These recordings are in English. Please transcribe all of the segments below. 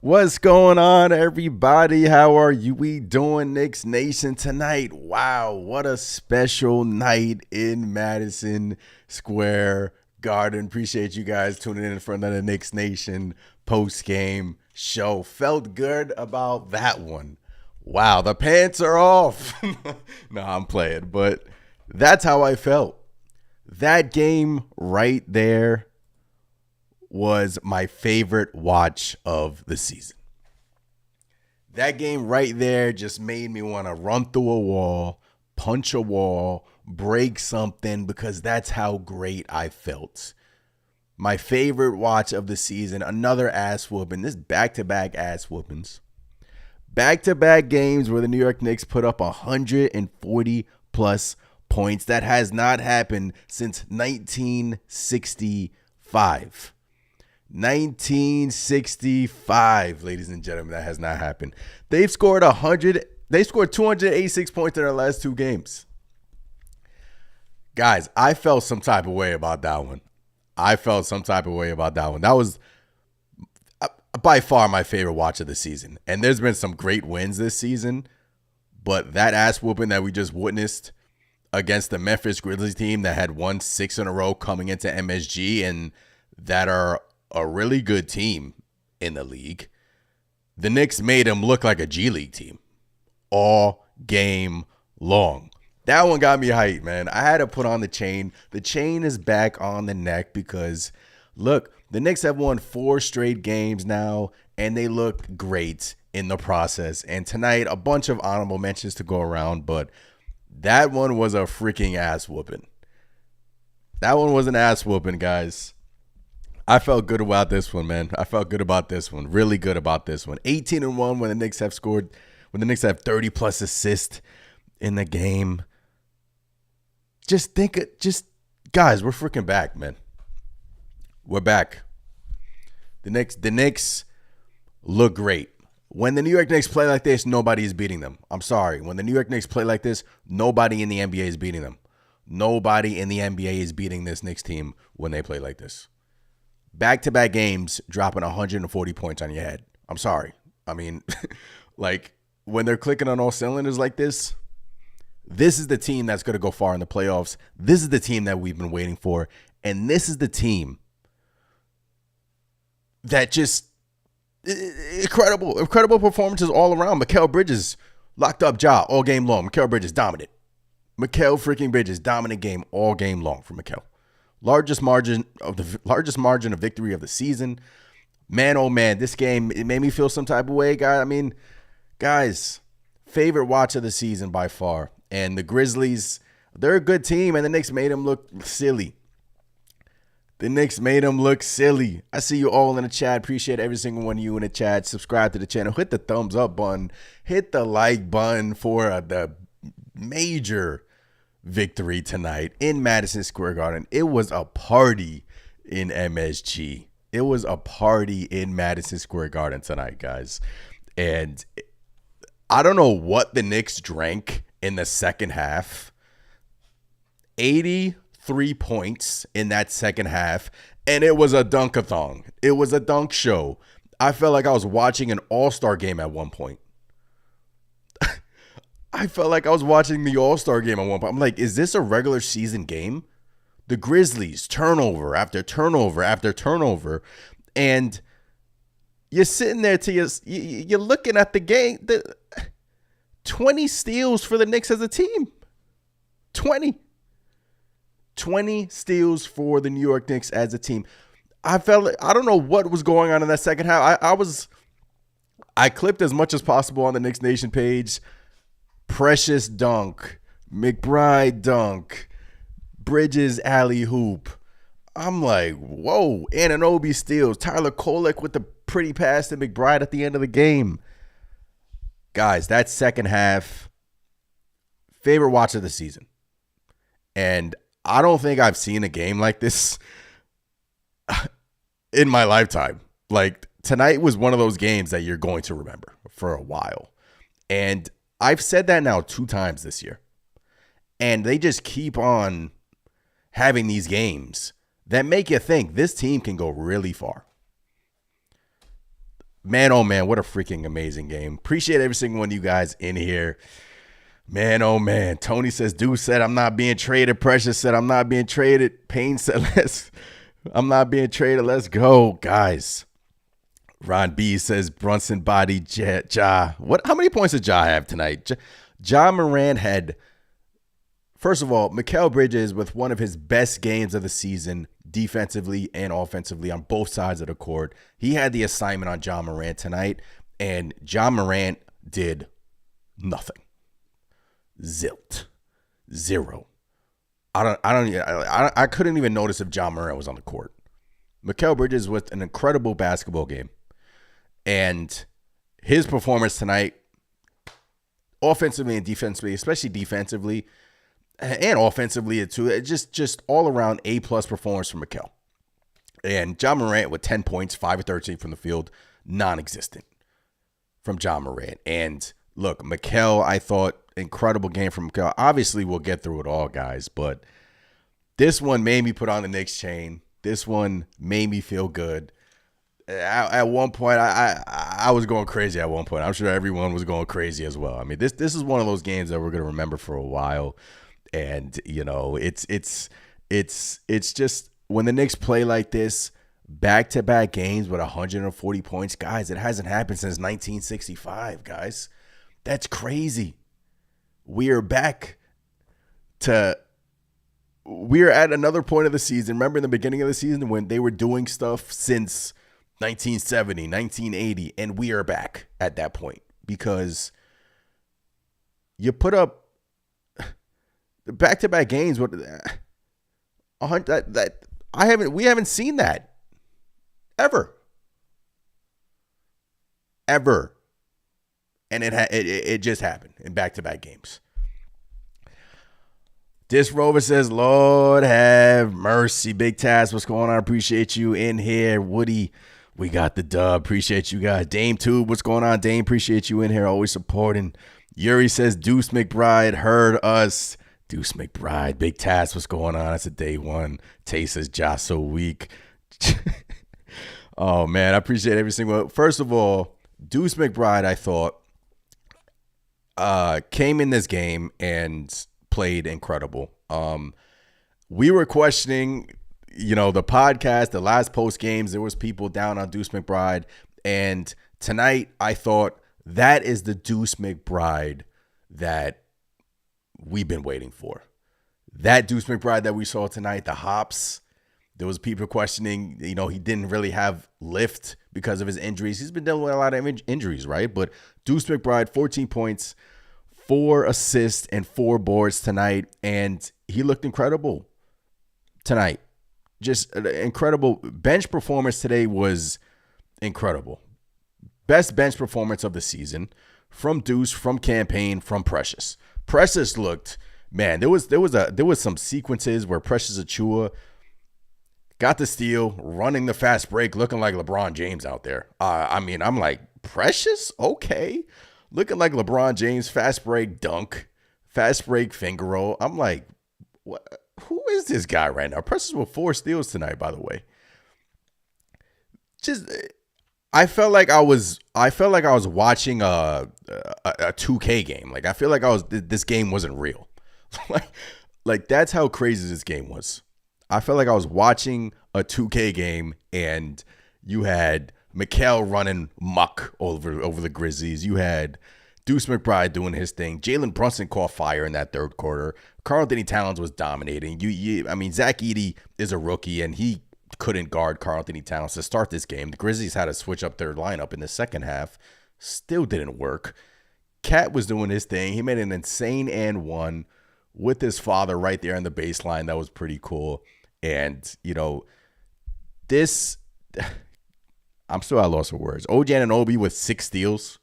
What's going on, everybody? How are we doing, Knicks Nation, tonight? Wow, what a special night in Madison Square Garden. Appreciate you guys tuning in for another Knicks Nation post-game show. Felt good about that one. Wow, the pants are off. No, I'm playing, but that's how I felt. That game right there was my favorite watch of the season. That game right there just made me want to run through a wall, punch a wall, break something, because that's how great I felt. My favorite watch of the season, another ass whooping. This back-to-back ass whoopings. Back-to-back games where the New York Knicks put up 140 plus points. That has not happened since 1965. 1965, ladies and gentlemen, that has not happened. They've scored 286 points in their last two games. Guys, I felt some type of way about that one. That was by far my favorite watch of the season. And there's been some great wins this season, but that ass whooping that we just witnessed against the Memphis Grizzlies team that had won 6 in a row coming into MSG and that are a really good team in the league. The Knicks made them look like a G League team all game long. That one got me hyped, man. I had to put on the chain. The chain is back on the neck because, look, the Knicks have won 4 straight games now, and they look great in the process. And tonight, a bunch of honorable mentions to go around, but that one was a freaking ass whooping. That one was an ass whooping, guys. I felt good about this one, man. I felt good about this one. Really good about this one. 18-1 when the Knicks have scored, when the Knicks have 30 plus assists in the game. Guys, we're freaking back, man. We're back. The Knicks look great. When the New York Knicks play like this, nobody is beating them. I'm sorry. When the New York Knicks play like this, nobody in the NBA is beating them. Nobody in the NBA is beating this Knicks team when they play like this. Back-to-back games dropping 140 points on your head. I'm sorry. I mean, like, when they're clicking on all cylinders like this, this is the team that's going to go far in the playoffs. This is the team that we've been waiting for. And this is the team that just incredible performances all around. Mikal Bridges locked up Ja all game long. Mikal Bridges dominant. Mikal freaking Bridges dominant game all game long for Mikal. Largest margin of victory of the season. Man, oh man, this game, it made me feel some type of way, guys. I mean, guys, favorite watch of the season by far. And the Grizzlies, they're a good team, and the Knicks made them look silly. I see you all in the chat. Appreciate every single one of you in the chat. Subscribe to the channel. Hit the thumbs up button. Hit the like button for the major victory tonight in Madison Square Garden. It was a party in MSG. It was a party in Madison Square Garden tonight, guys. And I don't know what the Knicks drank in the second half. 83 points in that second half, and it was a dunk-a-thon. It was a dunk show. I felt like I was watching an all-star game at one point. I felt like I was watching the All-Star game at one point. I'm like, is this a regular season game? The Grizzlies, turnover after turnover after turnover. And you're sitting there you're looking at the game. 20 steals for the Knicks as a team. 20 steals for the New York Knicks as a team. I felt like, I don't know what was going on in that second half. I clipped as much as possible on the Knicks Nation page. Precious dunk, McBride dunk, Bridges alley hoop. I'm like, whoa, Anunoby steals, Tyler Kolek with the pretty pass to McBride at the end of the game. Guys, that second half, favorite watch of the season. And I don't think I've seen a game like this in my lifetime. Like, tonight was one of those games that you're going to remember for a while. And I've said that now 2 times this year. And they just keep on having these games that make you think this team can go really far. Man, oh man, what a freaking amazing game. Appreciate every single one of you guys in here. Man, oh man. Tony says, Deuce said, I'm not being traded. Precious said, I'm not being traded. Payne said, I'm not being traded. Let's go, guys. Ron B says, Brunson body Ja. How many points did Ja have tonight? Ja Morant had, first of all, Mikal Bridges with one of his best games of the season, defensively and offensively on both sides of the court. He had the assignment on Ja Morant tonight, and Ja Morant did nothing. Zilt. Zero. I couldn't even notice if Ja Morant was on the court. Mikal Bridges with an incredible basketball game. And his performance tonight, offensively and defensively, especially defensively and offensively too, just all around A-plus performance from Mikal. And Ja Morant with 10 points, 5 of 13 from the field, non-existent from Ja Morant. And look, Mikal, I thought, incredible game from Mikal. Obviously, we'll get through it all, guys, but this one made me put on the Knicks chain. This one made me feel good. At one point, I was going crazy at one point. I'm sure everyone was going crazy as well. I mean, this is one of those games that we're going to remember for a while. And, you know, it's just when the Knicks play like this, back-to-back games with 140 points, guys, it hasn't happened since 1965, guys. That's crazy. We're at another point of the season. Remember in the beginning of the season when they were doing stuff since 1970, 1980, and we are back at that point because you put up back-to-back games with we haven't seen that ever. And it just happened in back-to-back games. This Rover says, Lord have mercy. Big Taz, what's going on? Appreciate you in here. Woody, we got the dub. Appreciate you guys. Dame Tube, what's going on? Dame, appreciate you in here. Always supporting. Yuri says, Deuce McBride heard us. Deuce McBride. Big Taz, what's going on? That's a day one. Tay says, Josh so weak. Oh, man, I appreciate every single one. First of all, Deuce McBride, I thought, came in this game and played incredible. We were questioning, the podcast, the last post games, there was people down on Deuce McBride. And tonight I thought that is the Deuce McBride that we've been waiting for. That Deuce McBride that we saw tonight, the hops, there was people questioning, he didn't really have lift because of his injuries. He's been dealing with a lot of injuries, right? But Deuce McBride, 14 points, 4 assists, and 4 boards tonight. And he looked incredible tonight. Just an incredible bench performance today was incredible. Best bench performance of the season from Deuce, from Campaign, from Precious. Precious looked, man, there was some sequences where Precious Achiuwa got the steal, running the fast break, looking like LeBron James out there. I'm like, Precious? Okay. Looking like LeBron James, fast break dunk, fast break finger roll. I'm like, what? Who is this guy right now? Precious with 4 steals tonight, by the way. I felt like I was watching a 2K game. Like I feel like this game wasn't real. like that's how crazy this game was. I felt like I was watching a 2K game and you had Mikal running muck over the Grizzlies. You had Deuce McBride doing his thing. Jalen Brunson caught fire in that third quarter. Karl-Anthony Towns was dominating. Zach Edey is a rookie, and he couldn't guard Karl-Anthony Towns to start this game. The Grizzlies had to switch up their lineup in the second half. Still didn't work. Cat was doing his thing. He made an insane and one with his father right there in the baseline. That was pretty cool. And, this... I'm still at a loss for words. OG Anunoby with 6 steals.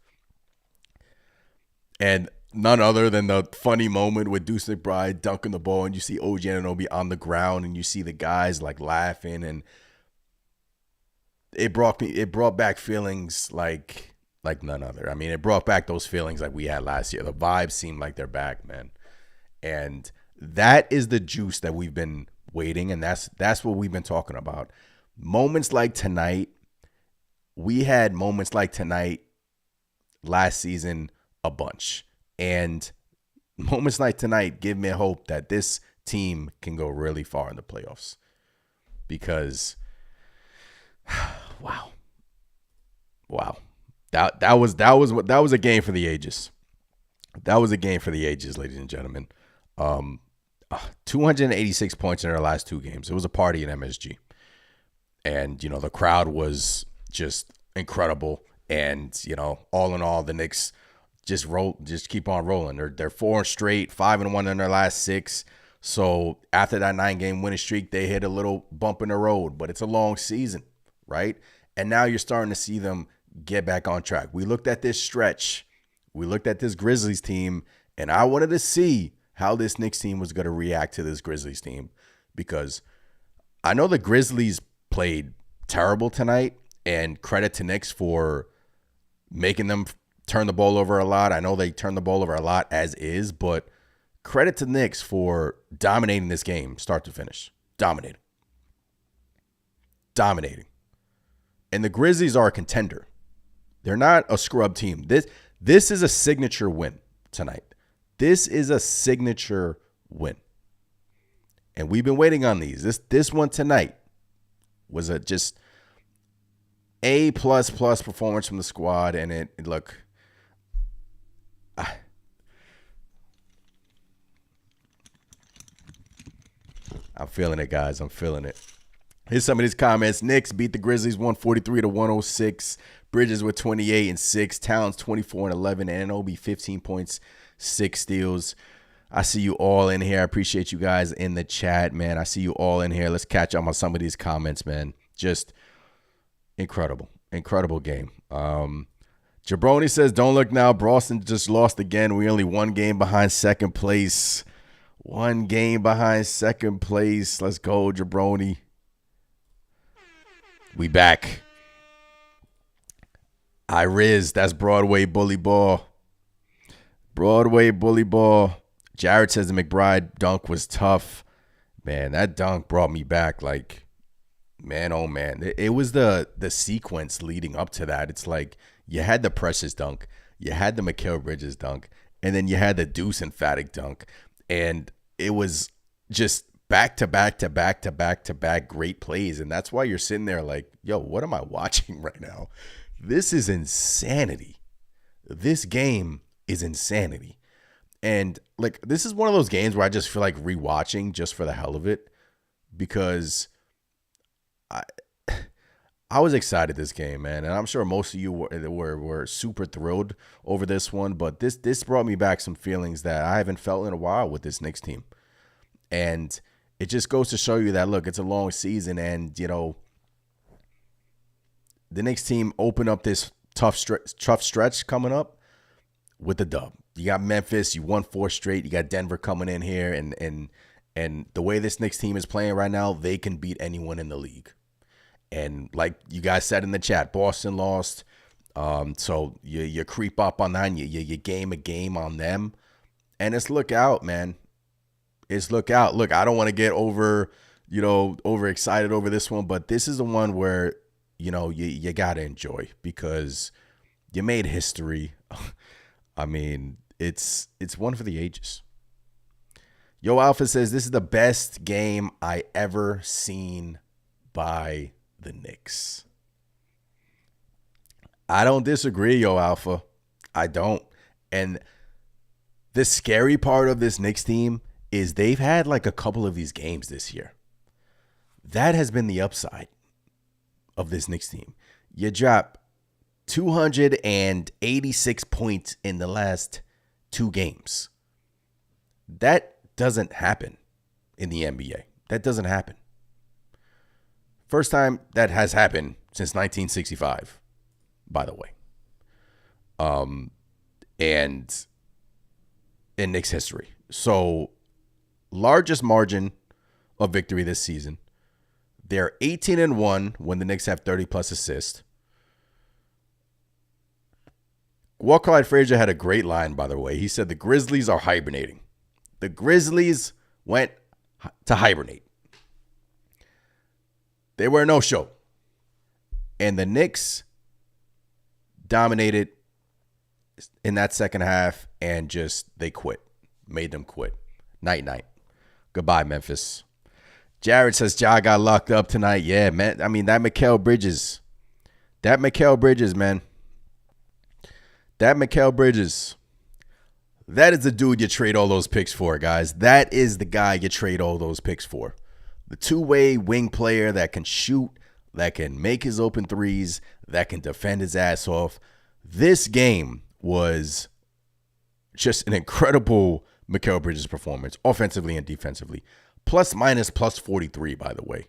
And none other than the funny moment with Deuce McBride dunking the ball and you see OG Anunoby on the ground and you see the guys like laughing, and it brought back feelings like none other. I mean, it brought back those feelings like we had last year. The vibes seem like they're back, man. And that is the juice that we've been waiting, and that's what we've been talking about. Moments like tonight we had moments like tonight last season a bunch. And moments like tonight give me hope that this team can go really far in the playoffs. Because wow. That was a game for the ages. That was a game for the ages, ladies and gentlemen. 286 points in their last two games. It was a party in MSG. And, the crowd was just incredible. And, all in all, the Knicks just keep on rolling. They're 4 straight, 5-1 in their last 6. So after that 9-game winning streak, they hit a little bump in the road. But it's a long season, right? And now you're starting to see them get back on track. We looked at this stretch. We looked at this Grizzlies team, and I wanted to see how this Knicks team was going to react to this Grizzlies team, because I know the Grizzlies played terrible tonight, and credit to Knicks for making them turn the ball over a lot. I know they turned the ball over a lot as is, but credit to Knicks for dominating this game start to finish. Dominating. And the Grizzlies are a contender. They're not a scrub team. This is a signature win tonight. This is a signature win. And we've been waiting on these. This one tonight was a just A++ performance from the squad. And look, I'm feeling it, guys. I'm feeling it. Here's some of these comments. Knicks beat the Grizzlies 143-106. Bridges with 28 and 6. Towns 24 and 11. And Anunoby 15 points, 6 steals. I see you all in here. I appreciate you guys in the chat, man. I see you all in here. Let's catch up on some of these comments, man. Just incredible. Incredible game. Jabroni says, don't look now. Boston just lost again. We only 1 game behind second place. 1 game behind second place. Let's go, Jabroni. We back. Riz, that's Broadway bully ball. Broadway bully ball. Jared says the McBride dunk was tough. Man, that dunk brought me back. Like, man, oh man. It was the sequence leading up to that. It's like you had the Precious dunk, you had the Mikal Bridges dunk, and then you had the Deuce emphatic dunk. And it was just back to back to back to back to back great plays. And that's why you're sitting there like, yo, what am I watching right now? This is insanity. This game is insanity. And like, this is one of those games where I just feel like rewatching just for the hell of it, because I was excited this game, man. And I'm sure most of you were super thrilled over this one, but this brought me back some feelings that I haven't felt in a while with this Knicks team. And it just goes to show you that, look, it's a long season, and, the Knicks team open up this tough stretch coming up with the dub. You got Memphis, you won 4 straight. You got Denver coming in here, and the way this Knicks team is playing right now, they can beat anyone in the league. And like you guys said in the chat, Boston lost, so you creep up on that, and you game a game on them, and it's look out, man. It's look out. Look, I don't want to get overexcited over this one, but this is the one where you got to enjoy, because you made history. I mean, it's one for the ages. Yo Alpha says, this is the best game I ever seen by the Knicks. I don't disagree, Yo Alpha. I don't. And the scary part of this Knicks team is they've had like a couple of these games this year. That has been the upside of this Knicks team. You drop 286 points in the last 2 games. That doesn't happen in the NBA. That doesn't happen. First time that has happened since 1965, by the way. And in Knicks history. So, largest margin of victory this season. They're 18-1 when the Knicks have 30+ assists. Walker Clyde Frazier had a great line, by the way. He said the Grizzlies are hibernating. The Grizzlies went to hibernate. They were no show. And the Knicks dominated in that second half, and just they quit. Made them quit. Night. Goodbye, Memphis. Jared says Ja got locked up tonight. Yeah, man. I mean, that Mikal Bridges, man. That Mikal Bridges. That is the dude you trade all those picks for, guys. That is the guy you trade all those picks for. The two-way wing player that can shoot, that can make his open threes, that can defend his ass off. This game was just an incredible Mikal Bridges performance, offensively and defensively. Plus 43, by the way.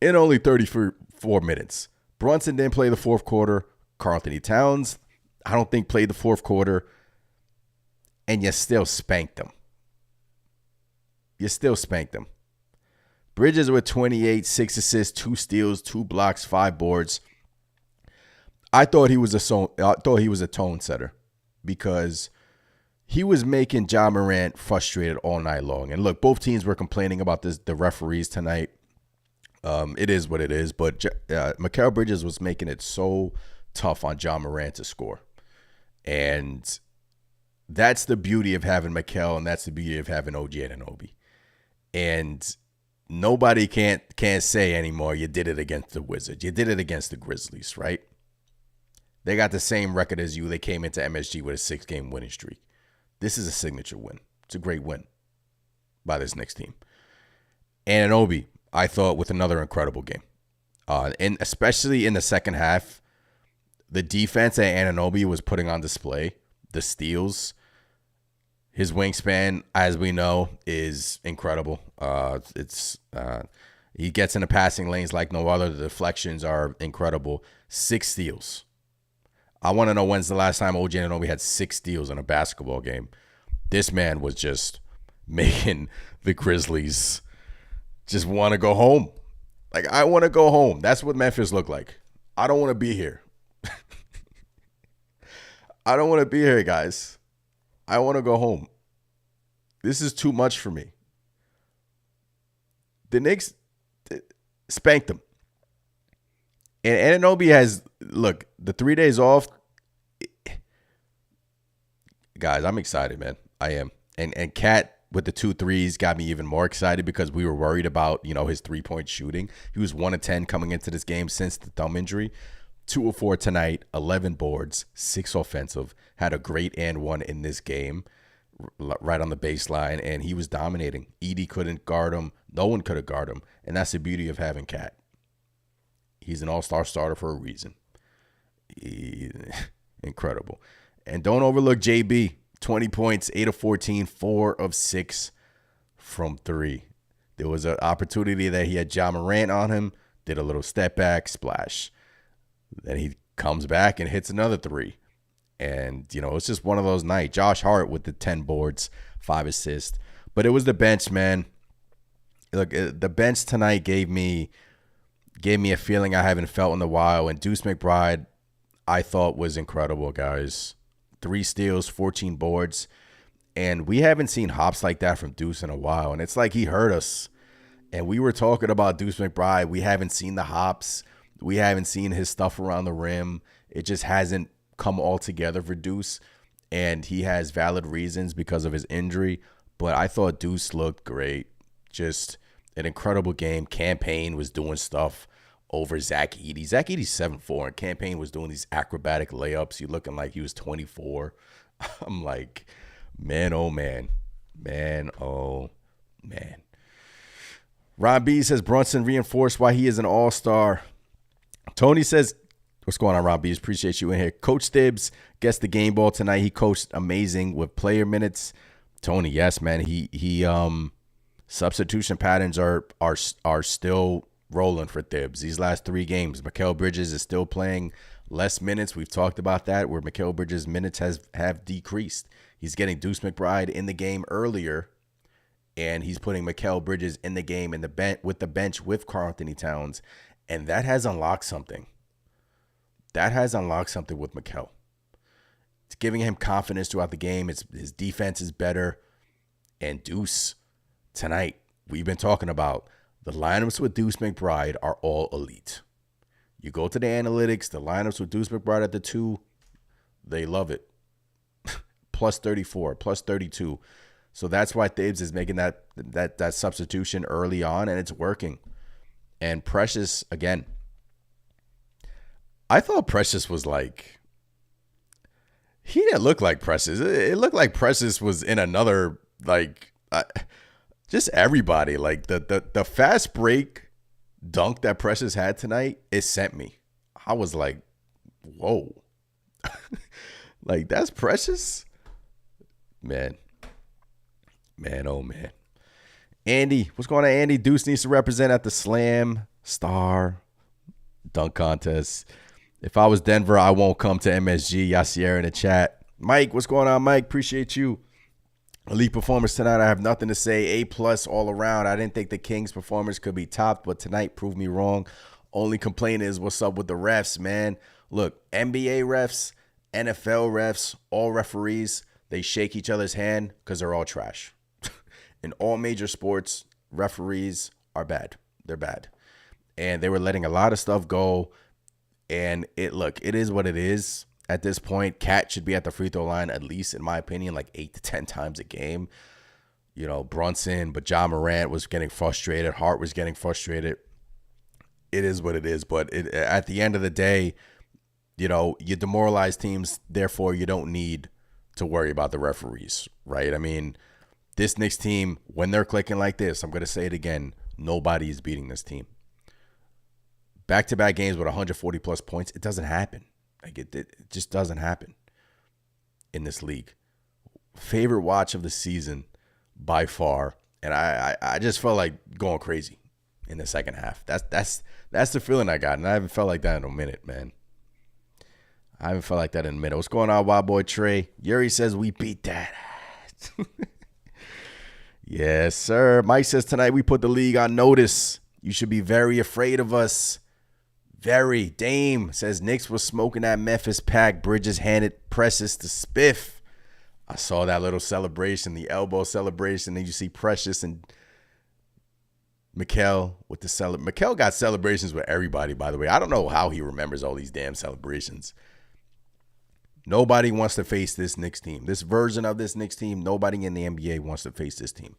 In only 34 minutes. Brunson didn't play the fourth quarter. Karl-Anthony Towns, I don't think, played the fourth quarter. And you still spanked them. Bridges with 28, 6 assists, 2 steals, 2 blocks, 5 boards. I thought he was a tone setter because he was making Ja Morant frustrated all night long. And look, both teams were complaining about the referees tonight. It is what it is. But Mikal Bridges was making it so tough on Ja Morant to score. And that's the beauty of having Mikal, and that's the beauty of having OG Anunoby. And nobody can't say anymore, you did it against the Wizards. You did it against the Grizzlies, right? They got the same record as you. They came into MSG with a 6-game winning streak. This is a signature win. It's a great win by this Knicks team. And Anunoby, I thought, with another incredible game. And especially in the second half, the defense that Anunoby was putting on display, the steals, his wingspan, as we know, is incredible. He gets into passing lanes like no other. The deflections are incredible. 6 steals. I want to know when's the last time OG Anunoby had 6 steals in a basketball game. This man was just making the Grizzlies just want to go home. Like, I want to go home. That's what Memphis looked like. I don't want to be here. I don't want to be here, guys. I want to go home. This is too much for me. The Knicks spanked them. And Anunoby has, look, the 3 days off. Guys, I'm excited, man. I am. And Cat with the 2 threes got me even more excited because we were worried about, his 3-point shooting. He was 1 of 10 coming into this game since the thumb injury. 2 of 4 tonight, 11 boards, 6 offensive. Had a great and one in this game, right on the baseline, and he was dominating. Edie couldn't guard him. No one could have guarded him, and that's the beauty of having Cat. He's an all-star starter for a reason. Incredible. And don't overlook JB. 20 points, 8 of 14, 4 of 6 from 3. There was an opportunity that he had Ja Morant on him, did a little step back, splash. Then he comes back and hits another 3. And, it's just one of those nights. Josh Hart with the 10 boards, 5 assists. But it was the bench, man. Look, the bench tonight gave me a feeling I haven't felt in a while. And Deuce McBride, I thought, was incredible, guys. 3 steals, 14 boards. And we haven't seen hops like that from Deuce in a while. And it's like he hurt us. And we were talking about Deuce McBride. We haven't seen the hops. We haven't seen his stuff around the rim. It just hasn't come all together for Deuce. And he has valid reasons because of his injury. But I thought Deuce looked great. Just an incredible game. Campaign was doing stuff over Zach Edey. Zach Edey's 7'4", and Campaign was doing these acrobatic layups. He looking like he was 24. I'm like, man, oh, man. Man, oh, man. Ron B says Brunson reinforced why he is an all-star. Tony says, what's going on, Ron B? Appreciate you in here. Coach Thibs gets the game ball tonight. He coached amazing with player minutes. Tony, yes, man. He substitution patterns are still rolling for Thibs. These last 3 games, Mikal Bridges is still playing less minutes. We've talked about that, where Mikal Bridges' minutes have decreased. He's getting Deuce McBride in the game earlier, and he's putting Mikal Bridges in the game with the bench with Karl-Anthony Towns, and that has unlocked something. That has unlocked something with Mikal. It's giving him confidence throughout the game. His defense is better, and Deuce tonight, we've been talking about the lineups with Deuce McBride are all elite. You go to the analytics, the lineups with Deuce McBride at the 2, they love it. Plus 34, plus 32. So that's why Thibs is making that substitution early on, and it's working. And Precious, again, I thought Precious was like, he didn't look like Precious. It looked like Precious was in another, like, just everybody. Like the fast break dunk that Precious had tonight, it sent me. I was like, whoa. Like, that's Precious? Man, oh man. Andy, what's going on, Andy? Deuce needs to represent at the Slam Star Dunk Contest. If I was Denver, I won't come to MSG. Yasier in the chat. Mike, what's going on, Mike? Appreciate you. Elite performance tonight. I have nothing to say. A+ all around. I didn't think the Kings' performance could be topped, but tonight proved me wrong. Only complaint is what's up with the refs, man. Look, NBA refs, NFL refs, all referees, they shake each other's hand because they're all trash. In all major sports, referees are bad. They're bad. And they were letting a lot of stuff go. And it is what it is. At this point, Cat should be at the free throw line, at least in my opinion, like 8 to 10 times a game. You know, Brunson, but Ja Morant was getting frustrated. Hart was getting frustrated. It is what it is. But at the end of the day, you know, you demoralize teams. Therefore, you don't need to worry about the referees, right? I mean, this Knicks team, when they're clicking like this, I'm going to say it again, nobody is beating this team. Back-to-back games with 140-plus points, it doesn't happen. Like it just doesn't happen in this league. Favorite watch of the season by far, and I just felt like going crazy in the second half. That's the feeling I got, and I haven't felt like that in a minute, man. I haven't felt like that in a minute. What's going on, Wild Boy Trey? Yuri says we beat that ass. Yes, sir. Mike says tonight we put the league on notice. You should be very afraid of us. Very. Dame says Knicks was smoking that Memphis pack. Bridges handed Precious to Spiff. I saw that little celebration, the elbow celebration. Then you see Precious and Mikal with the Mikal got celebrations with everybody, by the way. I don't know how he remembers all these damn celebrations. Nobody wants to face this Knicks team. This version of this Knicks team, nobody in the NBA wants to face this team.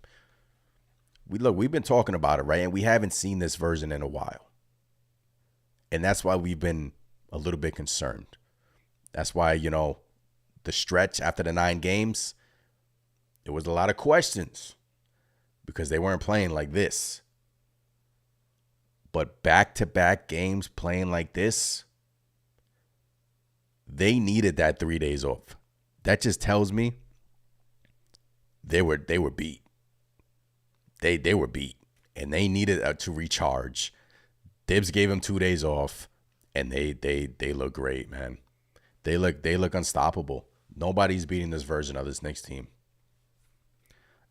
We've been talking about it, right? And we haven't seen this version in a while. And that's why we've been a little bit concerned. That's why, you know, the stretch after the 9 games, there was a lot of questions because they weren't playing like this. But back-to-back games playing like this, they needed that 3 days off. That just tells me they were beat. They were beat, and they needed to recharge. Thibs gave them 2 days off, and they look great, man. They look unstoppable. Nobody's beating this version of this Knicks team.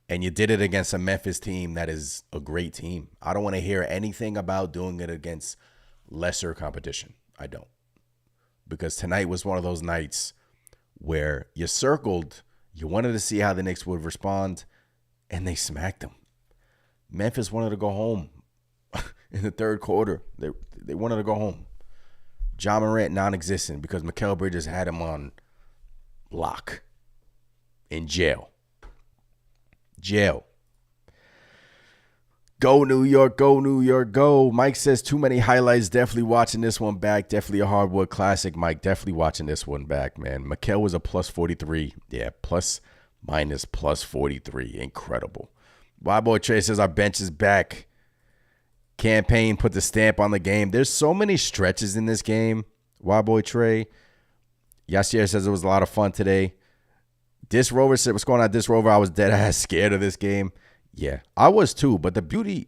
And you did it against a Memphis team that is a great team. I don't want to hear anything about doing it against lesser competition. I don't. Because tonight was one of those nights where you circled, you wanted to see how the Knicks would respond, and they smacked them. Memphis wanted to go home in the third quarter. They wanted to go home. Ja Morant non-existent because Mikal Bridges had him on lock in jail. Go New York, go New York, go. Mike says too many highlights. Definitely watching this one back. Definitely a hardwood classic, Mike. Definitely watching this one back, man. Mikal was a plus 43. Yeah, plus minus plus 43. Incredible. Boy Trey says our bench is back. Campaign put the stamp on the game. There's so many stretches in this game. Boy Trey. Yasier says it was a lot of fun today. Dis Rover said, what's going on, Dis Rover? I was dead ass scared of this game. Yeah, I was too. But the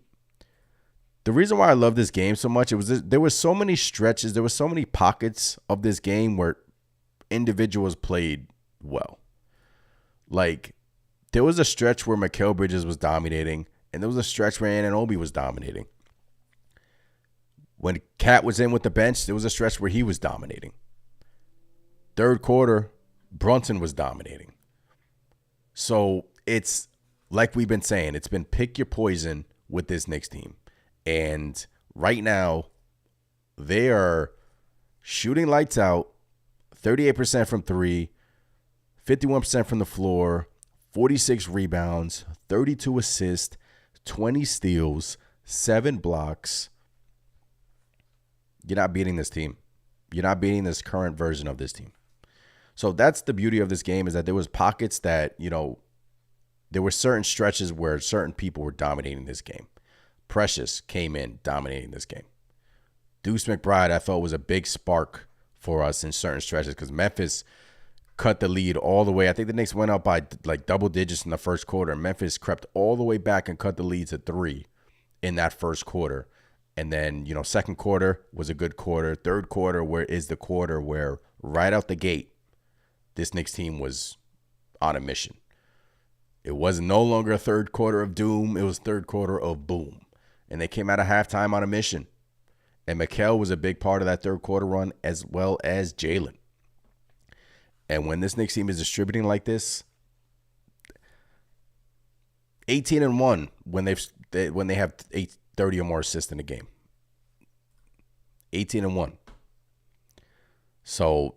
reason why I love this game so much, there were so many stretches. There were so many pockets of this game where individuals played well. Like, there was a stretch where Mikal Bridges was dominating, and there was a stretch where Anunoby was dominating. When Cat was in with the bench, there was a stretch where he was dominating. Third quarter, Brunson was dominating. So it's like we've been saying, it's been pick your poison with this Knicks team. And right now, they are shooting lights out, 38% from three, 51% from the floor, 46 rebounds, 32 assists, 20 steals, 7 blocks. You're not beating this team. You're not beating this current version of this team. So that's the beauty of this game, is that there was pockets that, there were certain stretches where certain people were dominating this game. Precious came in dominating this game. Deuce McBride, I thought, was a big spark for us in certain stretches because Memphis cut the lead all the way. I think the Knicks went up by like double digits in the first quarter. Memphis crept all the way back and cut the lead to 3 in that first quarter. And then, second quarter was a good quarter. Third quarter is the quarter where right out the gate, this Knicks team was on a mission. It was no longer a third quarter of doom. It was third quarter of boom. And they came out of halftime on a mission. And Mikal was a big part of that third quarter run, as well as Jalen. And when this Knicks team is distributing like this, 18-1 when they have 30 or more assists in a game. 18-1. So,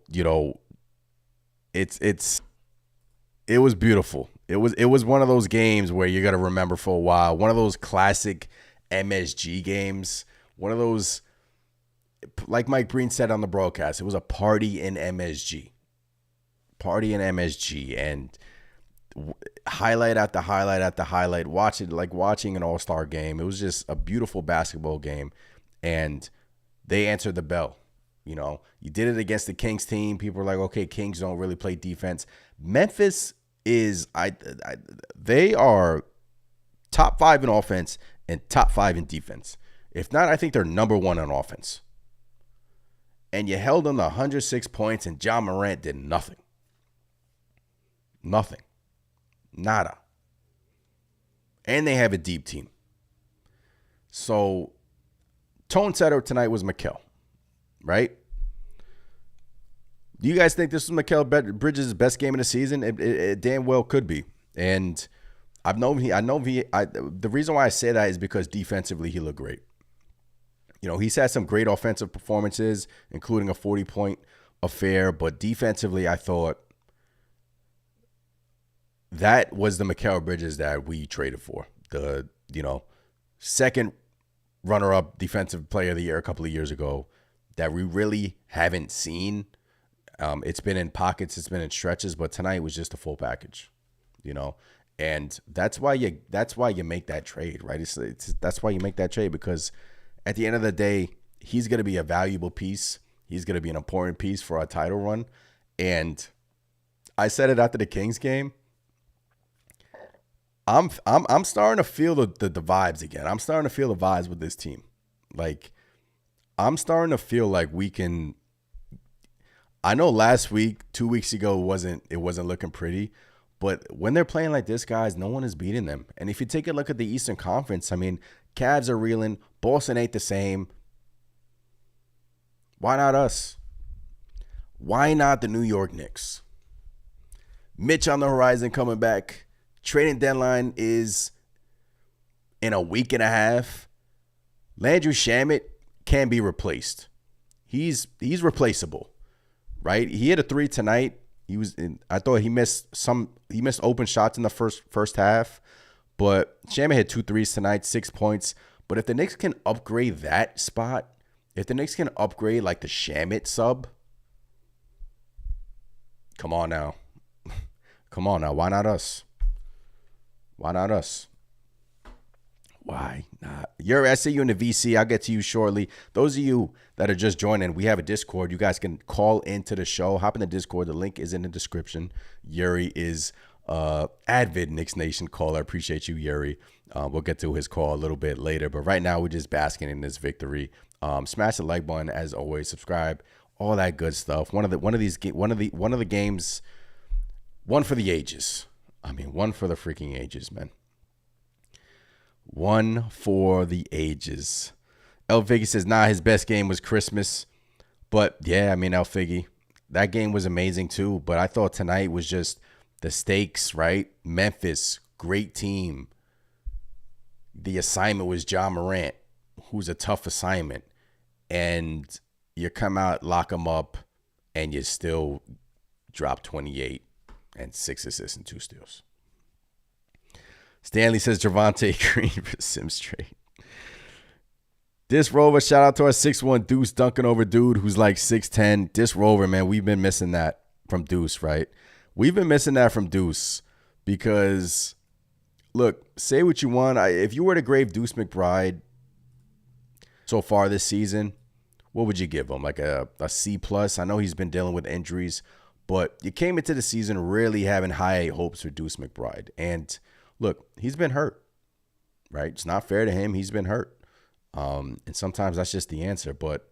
it was beautiful. It was one of those games where you're gonna remember for a while. One of those classic MSG games. One of those, like Mike Breen said on the broadcast, it was a party in MSG. Party in MSG, and highlight after highlight after highlight. Watch it like watching an all-star game. It was just a beautiful basketball game, and they answered the bell. You did it against the Kings team. People were like, okay, Kings don't really play defense. Memphis is, they are top 5 in offense and top 5 in defense. If not, I think they're number 1 on offense. And you held them to 106 points, and Ja Morant did nothing. Nothing. Nada. And they have a deep team. So, tone setter tonight was Mikal, right? Do you guys think this was Mikal Bridges' best game of the season? It damn well could be. And the reason why I say that is because defensively he looked great. He's had some great offensive performances, including a 40-point affair, but defensively I thought that was the Mikal Bridges that we traded for. The, second runner-up defensive player of the year a couple of years ago that we really haven't seen. It's been in pockets, it's been in stretches, but tonight was just a full package, and that's why you make that trade, right? That's why you make that trade, because at the end of the day, he's going to be a valuable piece. He's going to be an important piece for our title run. And I said it after the Kings game. I'm starting to feel the vibes again. I'm starting to feel the vibes with this team. Like, I'm starting to feel like we can. I know last week, 2 weeks ago, it wasn't looking pretty, but when they're playing like this, guys, no one is beating them. And if you take a look at the Eastern Conference, I mean, Cavs are reeling. Boston ain't the same. Why not us? Why not the New York Knicks? Mitch on the horizon coming back. Trading deadline is in a week and a half. Landry Shamet can be replaced. He's replaceable. Right? He hit a 3 tonight. I thought he missed open shots in the first half, but Shamet hit 2 threes tonight, 6 points. But if the Knicks can upgrade that spot, if the Knicks can upgrade like the Shamet sub, come on now. Come on now. Why not us? Why not us? Why not? I see you in the VC. I'll get to you shortly. Those of you that are just joining, we have a Discord. You guys can call into the show. Hop in the Discord. The link is in the description. Yuri is avid Knicks Nation caller. I appreciate you, Yuri. We'll get to his call a little bit later. But right now, we're just basking in this victory. Smash the like button as always. Subscribe. All that good stuff. One of the games. One for the ages. I mean, one for the freaking ages, man. One for the ages. El Figgy says, his best game was Christmas. But, yeah, I mean, El Figgy, that game was amazing too. But I thought tonight was just the stakes, right? Memphis, great team. The assignment was Ja Morant, who's a tough assignment. And, you come out, lock them up, and you still drop 28 and 6 assists and 2 steals. Stanley says Javonte Green for Sims trade. This Rover, shout out to our 6'1" Deuce dunking over dude who's like 6'10". This Rover, man, we've been missing that from Deuce, right? We've been missing that from Deuce because, look, say what you want. If you were to grade Deuce McBride so far this season, what would you give him? Like a C+? I know he's been dealing with injuries, but you came into the season really having high hopes for Deuce McBride. And look, he's been hurt, right? It's not fair to him. He's been hurt. And sometimes that's just the answer. But,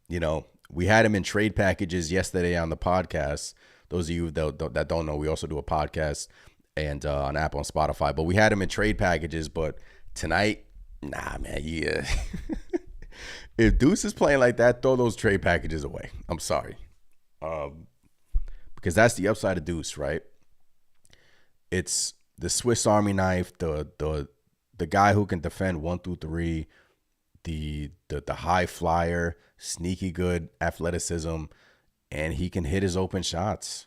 you know, we had him in trade packages yesterday on the podcast. Those of you that don't know, we also do a podcast and on Apple and Spotify. But we had him in trade packages. But tonight, nah, man, yeah. If Deuce is playing like that, throw those trade packages away. I'm sorry. Because that's the upside of Deuce, right? It's the Swiss Army knife, the guy who can defend 1 through 3, the high flyer, sneaky good athleticism, and he can hit his open shots.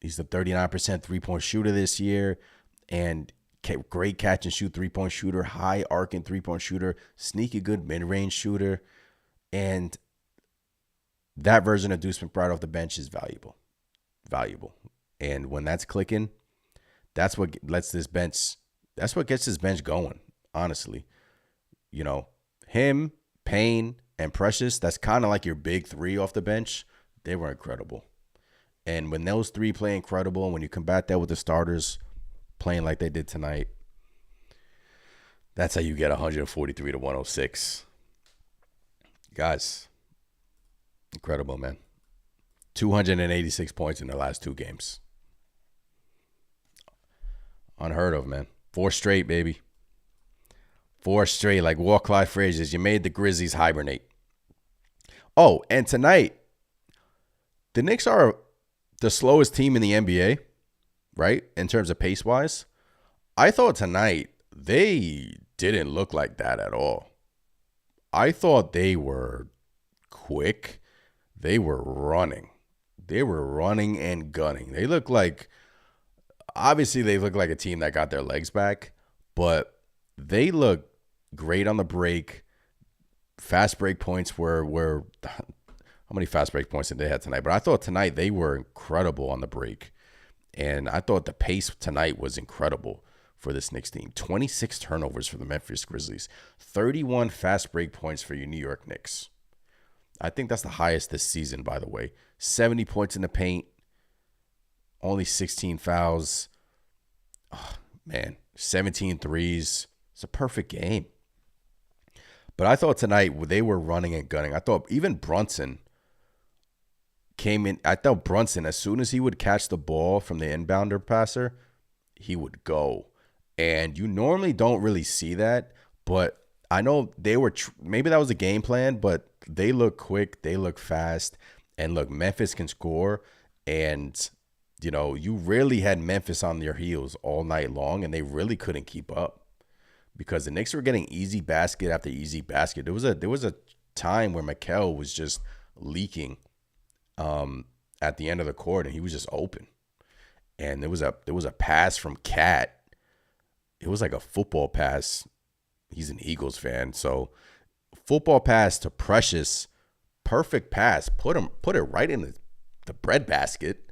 He's the 39% three-point shooter this year, and great catch and shoot three-point shooter, high arcing three-point shooter, sneaky good mid-range shooter, and that version of Deuce McBride off the bench is valuable. And when that's clicking, that's what gets this bench going, honestly. You know, him, Payne, and Precious, that's kind of like your big 3 off the bench. They were incredible. And when those 3 play incredible, and when you combat that with the starters playing like they did tonight, that's how you get 143 to 106. Guys, incredible, man. 286 points in the last 2 games. Unheard of, man. 4 straight, baby. 4 straight, like Clyde Frazier's. You made the Grizzlies hibernate. Oh, and tonight, the Knicks are the slowest team in the NBA, right? In terms of pace-wise. I thought tonight they didn't look like that at all. I thought they were quick. They were running. They were running and gunning. They look like, obviously they look like a team that got their legs back, but they look great on the break. Fast break points were how many fast break points did they have tonight? But I thought tonight they were incredible on the break. And I thought the pace tonight was incredible for this Knicks team. 26 turnovers for the Memphis Grizzlies. 31 fast break points for your New York Knicks. I think that's the highest this season, by the way. 70 points in the paint. Only 16 fouls. Oh, man, 17 threes. It's a perfect game. But I thought tonight they were running and gunning. I thought even Brunson came in. I thought Brunson, as soon as he would catch the ball from the inbounder passer, he would go. And you normally don't really see that. But I know they were, maybe that was a game plan, but they look quick. They look fast. And look, Memphis can score. And, you know, you really had Memphis on their heels all night long, and they really couldn't keep up because the Knicks were getting easy basket after easy basket. There was a time where Mikal was just leaking at the end of the court, and he was just open. And there was a pass from Cat. It was like a football pass. He's an Eagles fan, so football pass to Precious, perfect pass. Put it right in the breadbasket.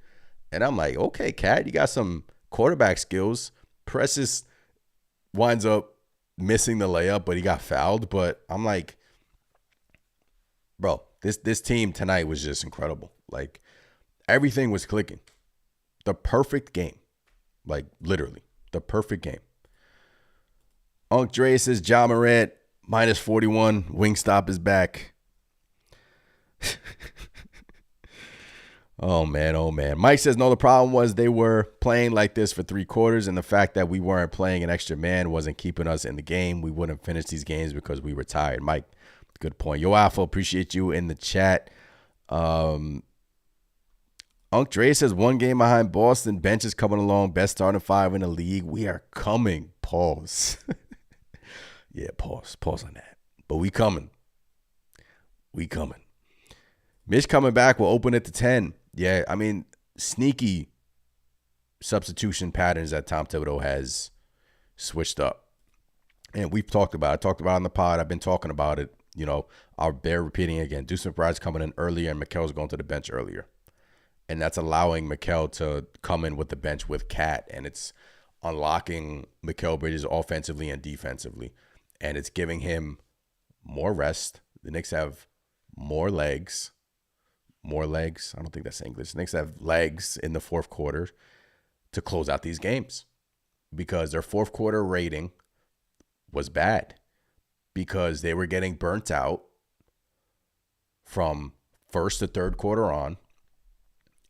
And I'm like, okay, Cat, you got some quarterback skills. Precious winds up missing the layup, but he got fouled. But I'm like, bro, this team tonight was just incredible. Like, everything was clicking. The perfect game. Like, literally, the perfect game. Unc Dre says, Ja Morant, minus 41. Wingstop is back. Oh, man. Mike says, no, the problem was they were playing like this for 3 quarters, and the fact that we weren't playing an extra man wasn't keeping us in the game. We wouldn't finish these games because we were tired. Mike, good point. Yo, Alpha, appreciate you in the chat. Unc Dre says, 1 game behind Boston. Bench is coming along. Best starting 5 in the league. We are coming. Pause. Yeah, pause on that. But we coming. We coming. Mitch coming back will open it to 10. Yeah, I mean, sneaky substitution patterns that Tom Thibodeau has switched up. And we've talked about it. I talked about it on the pod. I've been talking about it. You know, I'll bear repeating again. Deuce McBride's coming in earlier and Mikel's going to the bench earlier. And that's allowing Mikel to come in with the bench with Cat. And it's unlocking Mikal Bridges offensively and defensively. And it's giving him more rest. The Knicks have more legs. More legs. I don't think that's English. The Knicks have legs in the fourth quarter to close out these games. Because their fourth quarter rating was bad. Because they were getting burnt out from first to third quarter on.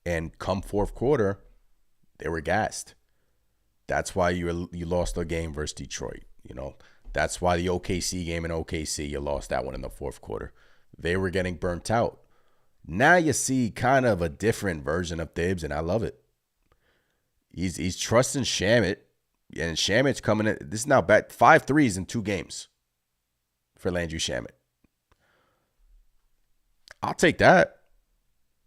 And come fourth quarter, they were gassed. That's why you lost the game versus Detroit. You know, that's why the OKC game in OKC, you lost that one in the fourth quarter. They were getting burnt out. Now you see kind of a different version of Thibs, and I love it. He's trusting Shamet, and Shamet's coming in. This is now back 5 threes in 2 games for Landry Shamet. I'll take that,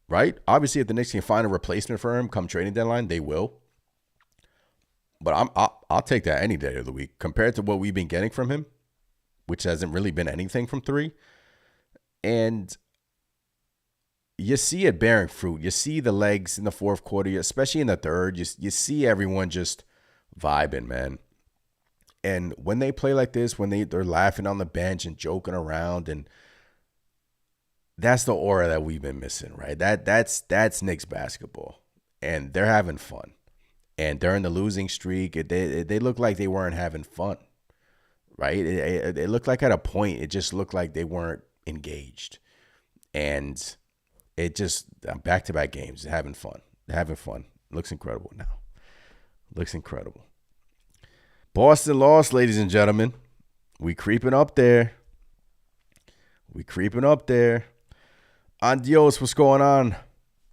right? Obviously, if the Knicks can find a replacement for him come trading deadline, they will. But I'll take that any day of the week compared to what we've been getting from him, which hasn't really been anything from 3. And you see it bearing fruit. You see the legs in the fourth quarter, especially in the third. You see everyone just vibing, man. And when they play like this, when they're laughing on the bench and joking around, and that's the aura that we've been missing, right? That's Knicks basketball, and they're having fun. And during the losing streak, they looked like they weren't having fun, right? It looked like at a point, it just looked like they weren't engaged. And it just, back-to-back games, having fun. Looks incredible now. Looks incredible. Boston lost, ladies and gentlemen. We creeping up there. Adios, what's going on?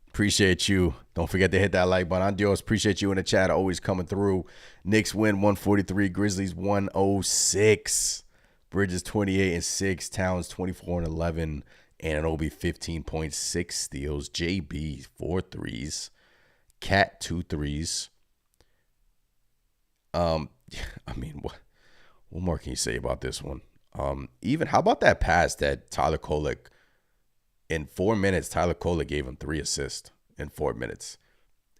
Appreciate you. Don't forget to hit that like button. Adios. Appreciate you in the chat. Always coming through. Knicks win 143. Grizzlies 106. Bridges 28-6. Towns 24-11. Anunoby 15.6 steals. JB 4 threes. Cat 2 threes. I mean, what more can you say about this one? Even how about that pass that Tyler Kolek, in 4 minutes, Tyler Kolek gave him 3 assists in 4 minutes.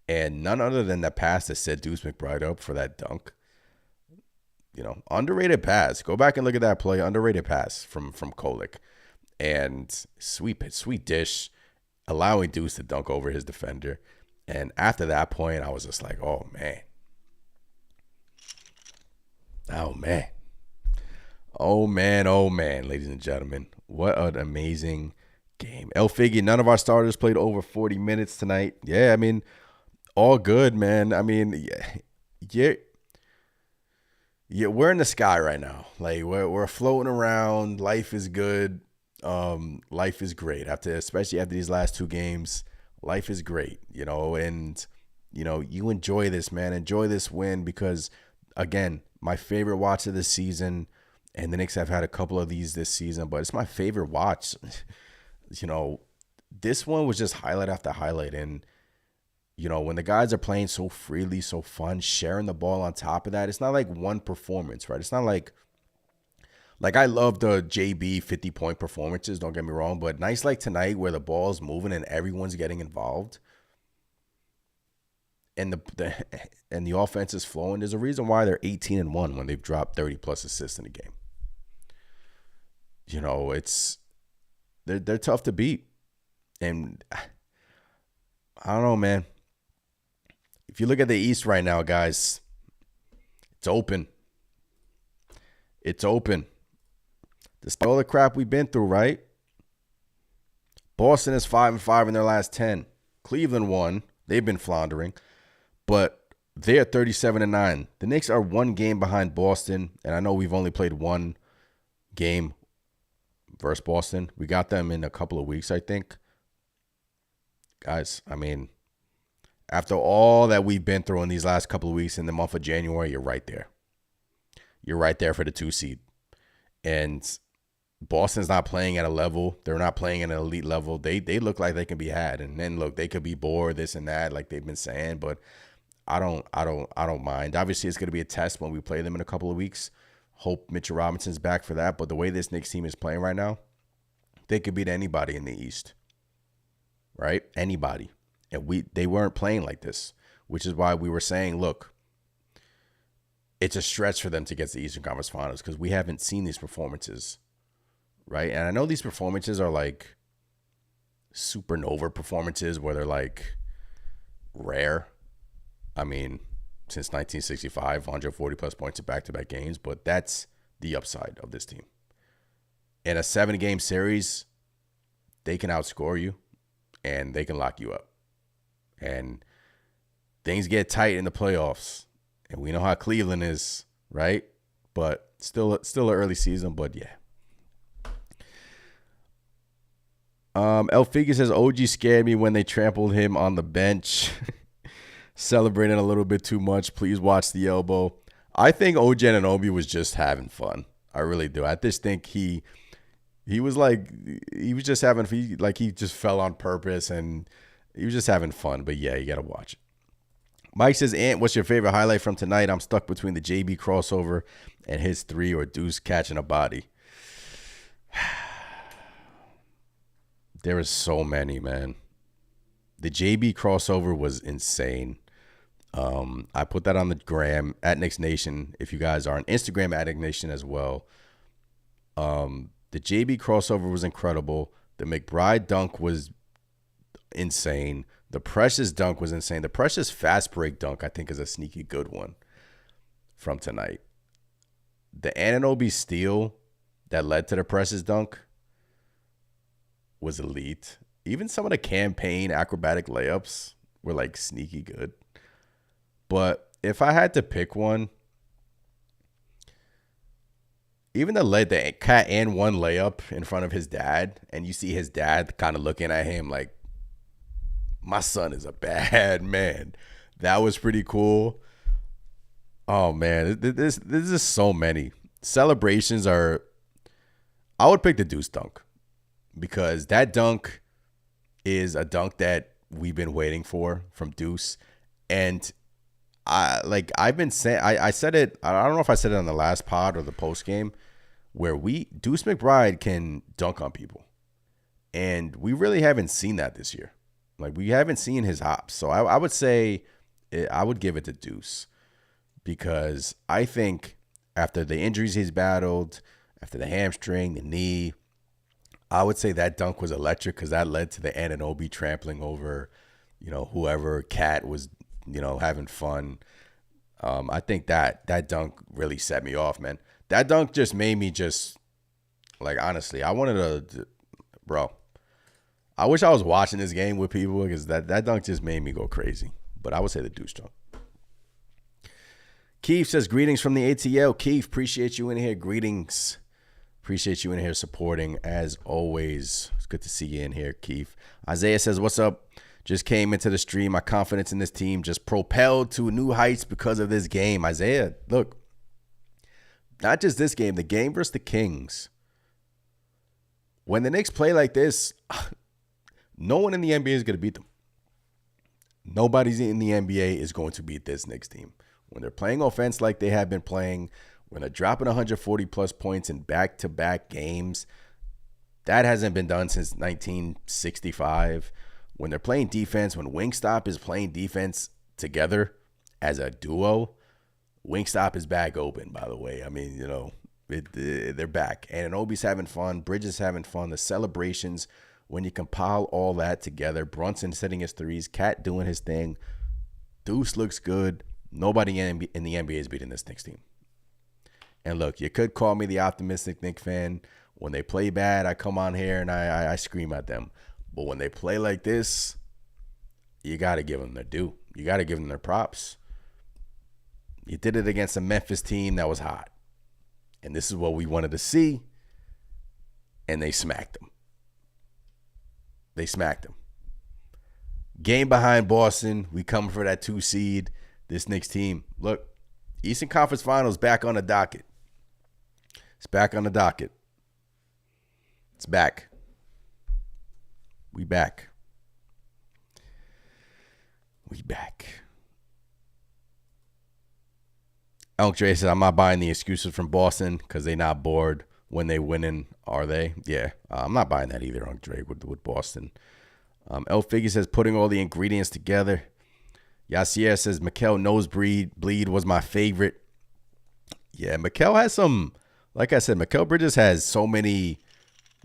And none other than that pass that set Deuce McBride up for that dunk. You know, underrated pass. Go back and look at that play. Underrated pass from Kolek. And sweet dish, allowing Deuce to dunk over his defender. And after that point, I was just like, oh, man. Oh, man, ladies and gentlemen. What an amazing game. El Figgy, none of our starters played over 40 minutes tonight. Yeah, I mean, all good, man. I mean, yeah, we're in the sky right now. Like, we're floating around. Life is good. Life is great. Especially after these last 2 games, life is great, you know, and, you know, you enjoy this, man. Enjoy this win because, again, my favorite watch of the season, and the Knicks have had a couple of these this season, but it's my favorite watch. You know, this one was just highlight after highlight. And, you know, when the guys are playing so freely, so fun, sharing the ball on top of that, it's not like one performance, right? It's not like I love the JB 50-point performances, don't get me wrong, but nights like tonight where the ball's moving and everyone's getting involved and the offense is flowing, there's a reason why they're 18-1 when they've dropped 30-plus assists in a game. You know, they're tough to beat. And I don't know, man. If you look at the East right now, guys, it's open. Despite all the crap we've been through, right? Boston is 5-5 in their last 10. Cleveland won. They've been floundering. But they're 37-9. The Knicks are 1 game behind Boston. And I know we've only played 1 game versus Boston. We got them in a couple of weeks, I think. Guys, I mean, after all that we've been through in these last couple of weeks in the month of January, you're right there. You're right there for the 2 seed. And Boston's not playing at a level. They're not playing at an elite level. They look like they can be had. And then look, they could be bored, this and that, like they've been saying. But I don't mind. Obviously, it's going to be a test when we play them in a couple of weeks. Hope Mitchell Robinson's back for that. But the way this Knicks team is playing right now, they could beat anybody in the East, right? Anybody. And they weren't playing like this, which is why we were saying, look, it's a stretch for them to get to the Eastern Conference Finals because we haven't seen these performances, right? And I know these performances are like supernova performances where they're like rare. I mean, since 1965, 140 plus points in back-to-back games, but that's the upside of this team. In a 7-game series, they can outscore you and they can lock you up. And things get tight in the playoffs. And we know how Cleveland is, right? But still an early season, but yeah. El Figure says, OG scared me when they trampled him on the bench. Celebrating a little bit too much. Please watch the elbow. I think OG Anunoby was just having fun. I really do. I just think he was like, he was just having, he just fell on purpose and he was just having fun. But yeah, you got to watch it. Mike says, Ant, what's your favorite highlight from tonight? I'm stuck between the JB crossover and his 3 or Deuce catching a body. There is so many, man. The JB crossover was insane. I put that on the gram at Knicks Nation. If you guys are on Instagram, at Knicks Nation as well. The JB crossover was incredible. The McBride dunk was insane. The Precious dunk was insane. The Precious fast break dunk, I think, is a sneaky good one from tonight. The Anunoby steal that led to the Precious dunk was elite. Even some of the campaign acrobatic layups were like sneaky good. But if I had to pick one, even the cat and one layup in front of his dad, and you see his dad kind of looking at him like, my son is a bad man. That was pretty cool. Oh, man. There's just so many. Celebrations are... I would pick the Deuce dunk. Because that dunk is a dunk that we've been waiting for from Deuce. And I've been saying... I said it... I don't know if I said it on the last pod or the post game. Where Deuce McBride can dunk on people. And we really haven't seen that this year. Like, we haven't seen his hops. So I would say I would give it to Deuce because I think after the injuries he's battled, after the hamstring, the knee, I would say that dunk was electric because that led to the Anunoby trampling over, whoever Cat was, having fun. I think that dunk really set me off, man. That dunk just made me just, like, honestly, I wanted to, bro. I wish I was watching this game with people because that dunk just made me go crazy. But I would say the Deuce dunk. Keith says, greetings from the ATL. Keith, appreciate you in here. Greetings. Appreciate you in here supporting as always. It's good to see you in here, Keith. Isaiah says, what's up? Just came into the stream. My confidence in this team just propelled to new heights because of this game. Isaiah, look, not just this game, the game versus the Kings. When the Knicks play like this, no one in the NBA is going to beat them. Nobody in the NBA is going to beat this Knicks team. When they're playing offense like they have been playing, when they're dropping 140-plus points in back-to-back games, that hasn't been done since 1965. When they're playing defense, when Wingstop is playing defense together as a duo, Wingstop is back open, by the way. I mean, they're back. And Anunoby's having fun. Bridges having fun. The celebrations, when you compile all that together, Brunson setting his threes, Cat doing his thing, Deuce looks good. Nobody in the NBA is beating this Knicks team. And look, you could call me the optimistic Knicks fan. When they play bad, I come on here and I scream at them. But when they play like this, you got to give them their due. You got to give them their props. You did it against a Memphis team that was hot. And this is what we wanted to see. And they smacked them. They smacked them. Game behind Boston. We come for that 2 seed. This Knicks team. Look, Eastern Conference Finals back on the docket. It's back on the docket. It's back. We back. We back. Elk Dre says, I'm not buying the excuses from Boston because they not bored when they winning, are they? Yeah, I'm not buying that either, Elk Dre, with Boston. El Figgy says, putting all the ingredients together. Yassier says, Mikel Nosebleed was my favorite. Yeah, Mikel has some, like I said, Mikel Bridges has so many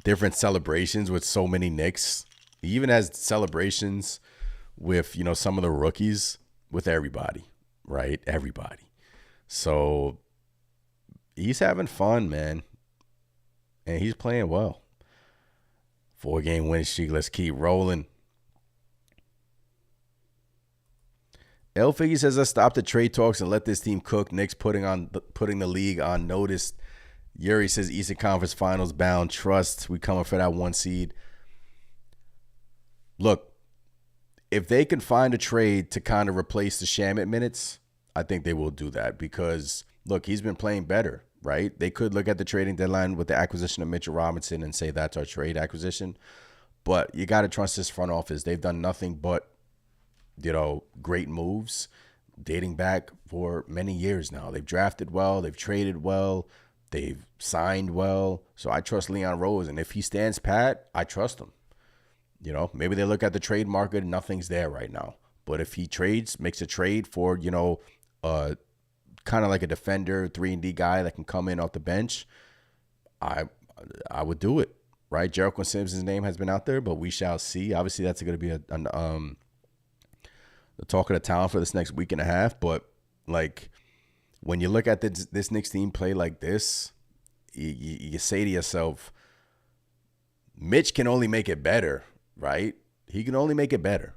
different celebrations with so many Knicks. He even has celebrations with, some of the rookies, with everybody, right? Everybody. So he's having fun, man. And he's playing well. 4-game win streak. Let's keep rolling. El Figgy says, let's stop the trade talks and let this team cook. Knicks putting the league on notice. Yuri says, Eastern Conference Finals bound. Trust. We coming for that 1 seed. Look, if they can find a trade to kind of replace the Shamet minutes, I think they will do that because, look, he's been playing better, right? They could look at the trading deadline with the acquisition of Mitchell Robinson and say that's our trade acquisition. But you got to trust this front office. They've done nothing but, great moves dating back for many years now. They've drafted well. They've traded well. They've signed well. So I trust Leon Rose. And if he stands pat, I trust him. Maybe they look at the trade market and nothing's there right now. But if he makes a trade for, kind of like a defender, 3-and-D guy that can come in off the bench, I would do it, right? Jericho Sims' name has been out there, but we shall see. Obviously, that's going to be the talk of the town for this next week and a half. But, when you look at this Knicks team play like this, you say to yourself, Mitch can only make it better, right? He can only make it better.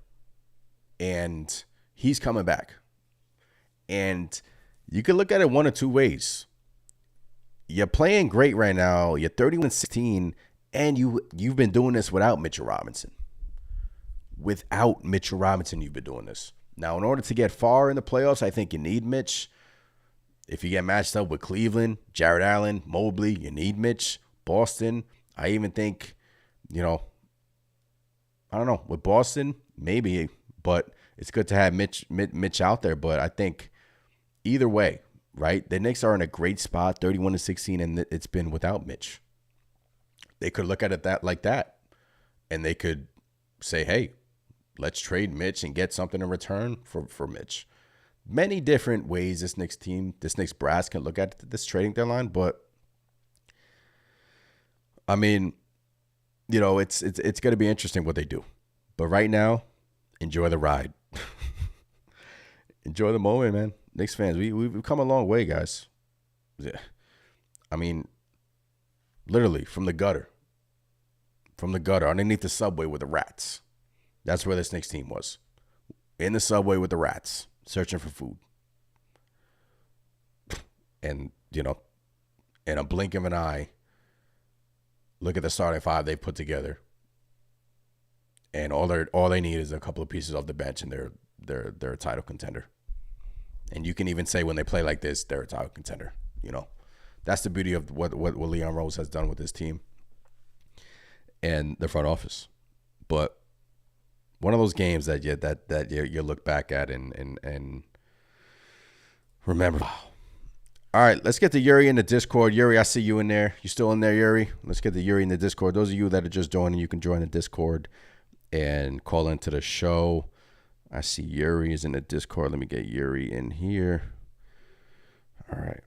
And he's coming back. And you can look at it one of two ways. You're playing great right now. You're 31-16, and you've been doing this without Mitchell Robinson. Without Mitchell Robinson, you've been doing this. Now, in order to get far in the playoffs, I think you need Mitch. If you get matched up with Cleveland, Jared Allen, Mobley, you need Mitch. Boston, I even think, I don't know. With Boston, maybe, but it's good to have Mitch out there. But I think either way, right? The Knicks are in a great spot, 31-16, and it's been without Mitch. They could look at it like that, and they could say, hey, let's trade Mitch and get something in return for Mitch. Many different ways this Knicks brass can look at this trading deadline, but I mean, it's going to be interesting what they do. But right now, enjoy the ride. Enjoy the moment, man. Knicks fans, we've come a long way, guys. Yeah. I mean, literally from the gutter, underneath the subway with the rats. That's where this Knicks team was. In the subway with the rats, searching for food. And, in a blink of an eye, look at the starting five they put together. And all they need is a couple of pieces off the bench, and they're a title contender. And you can even say when they play like this, they're a title contender. That's the beauty of what Leon Rose has done with this team and the front office. But one of those games that you look back at and remember. All right, let's get to Yuri in the Discord. Yuri, I see you in there. You still in there, Yuri? Let's get to Yuri in the Discord. Those of you that are just joining, you can join the Discord and call into the show. I see Yuri is in the Discord. Let me get Yuri in here. All right.